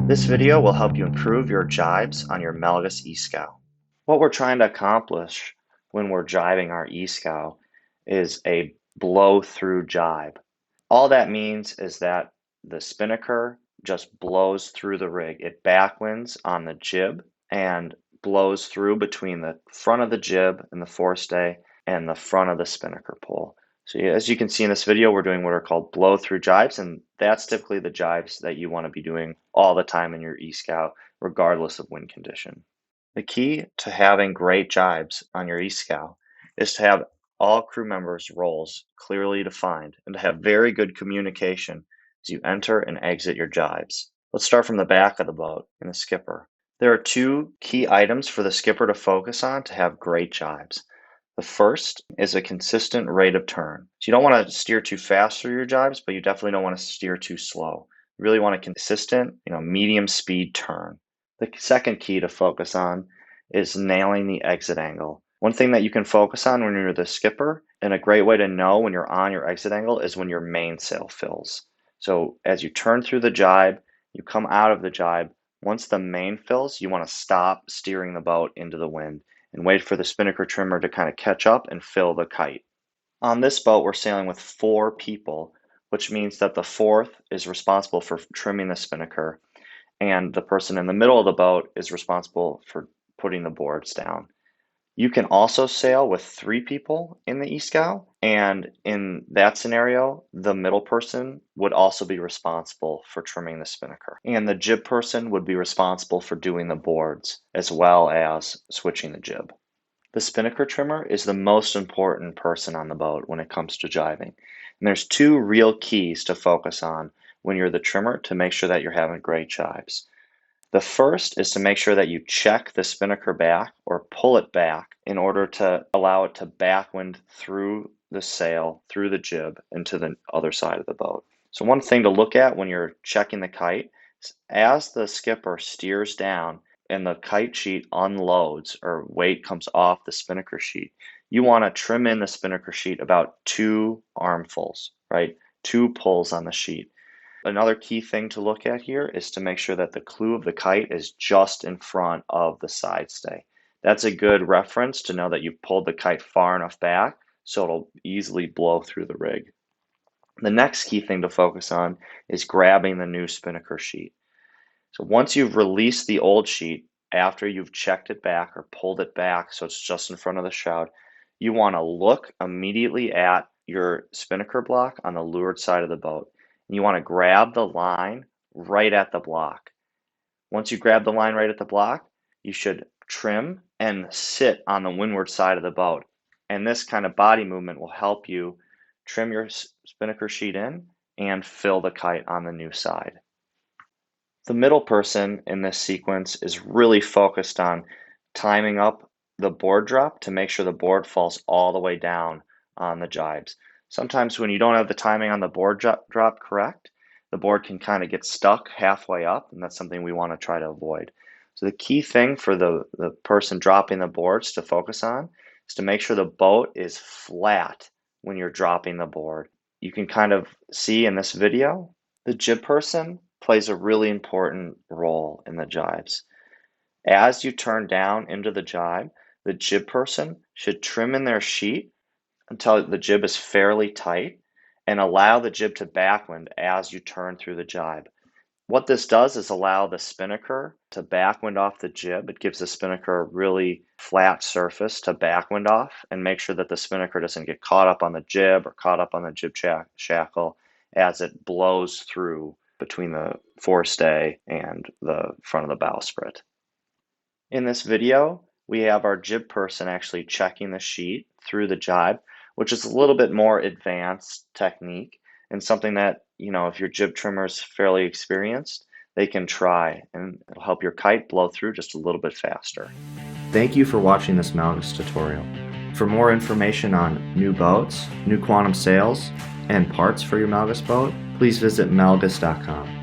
This video will help you improve your jibes on your Melges E Scow. What we're trying to accomplish when we're jibing our E Scow is a blow-through jibe. All that means is that the spinnaker just blows through the rig. It backwinds on the jib and blows through between the front of the jib and the forestay and the front of the spinnaker pole. So as you can see in this video, we're doing what are called blow-through jibes, and that's typically the jibes that you want to be doing all the time in your E Scow, regardless of wind condition. The key to having great jibes on your E Scow is to have all crew members' roles clearly defined and to have very good communication as you enter and exit your jibes. Let's start from the back of the boat in the skipper. There are two key items for the skipper to focus on to have great jibes. The first is a consistent rate of turn. So you don't want to steer too fast through your jibes, but you definitely don't want to steer too slow. You really want a consistent, medium speed turn. The second key to focus on is nailing the exit angle. One thing that you can focus on when you're the skipper, and a great way to know when you're on your exit angle, is when your mainsail fills. So as you turn through the jibe, you come out of the jibe. Once the main fills, you want to stop steering the boat into the wind and wait for the spinnaker trimmer to kind of catch up and fill the kite. On this boat, we're sailing with 4 people, which means that the fourth is responsible for trimming the spinnaker, and the person in the middle of the boat is responsible for putting the boards down. You can also sail with 3 people in the E Scow, and in that scenario, the middle person would also be responsible for trimming the spinnaker. And the jib person would be responsible for doing the boards, as well as switching the jib. The spinnaker trimmer is the most important person on the boat when it comes to jibing. And there's 2 real keys to focus on when you're the trimmer to make sure that you're having great jibes. The first is to make sure that you check the spinnaker back or pull it back in order to allow it to backwind through the sail, through the jib, and to the other side of the boat. So one thing to look at when you're checking the kite is as the skipper steers down and the kite sheet unloads or weight comes off the spinnaker sheet, you want to trim in the spinnaker sheet about 2 armfuls, right? 2 pulls on the sheet. Another key thing to look at here is to make sure that the clew of the kite is just in front of the side stay. That's a good reference to know that you've pulled the kite far enough back so it'll easily blow through the rig. The next key thing to focus on is grabbing the new spinnaker sheet. So once you've released the old sheet, after you've checked it back or pulled it back so it's just in front of the shroud, you want to look immediately at your spinnaker block on the leeward side of the boat. You want to grab the line right at the block. Once you grab the line right at the block, you should trim and sit on the windward side of the boat. And this kind of body movement will help you trim your spinnaker sheet in and fill the kite on the new side. The middle person in this sequence is really focused on timing up the board drop to make sure the board falls all the way down on the jibes. Sometimes when you don't have the timing on the board drop correct, the board can kind of get stuck halfway up, and that's something we want to try to avoid. So the key thing for the person dropping the boards to focus on is to make sure the boat is flat when you're dropping the board. You can kind of see in this video, the jib person plays a really important role in the jibes. As you turn down into the jibe, the jib person should trim in their sheet until the jib is fairly tight and allow the jib to backwind as you turn through the jibe. What this does is allow the spinnaker to backwind off the jib. It gives the spinnaker a really flat surface to backwind off and make sure that the spinnaker doesn't get caught up on the jib or caught up on the jib shackle as it blows through between the forestay and the front of the bowsprit. In this video, we have our jib person actually checking the sheet through the jibe, which is a little bit more advanced technique and something that, if your jib trimmer is fairly experienced, they can try, and it'll help your kite blow through just a little bit faster. Thank you for watching this Melges tutorial. For more information on new boats, new quantum sails, and parts for your Melges boat, please visit melges.com.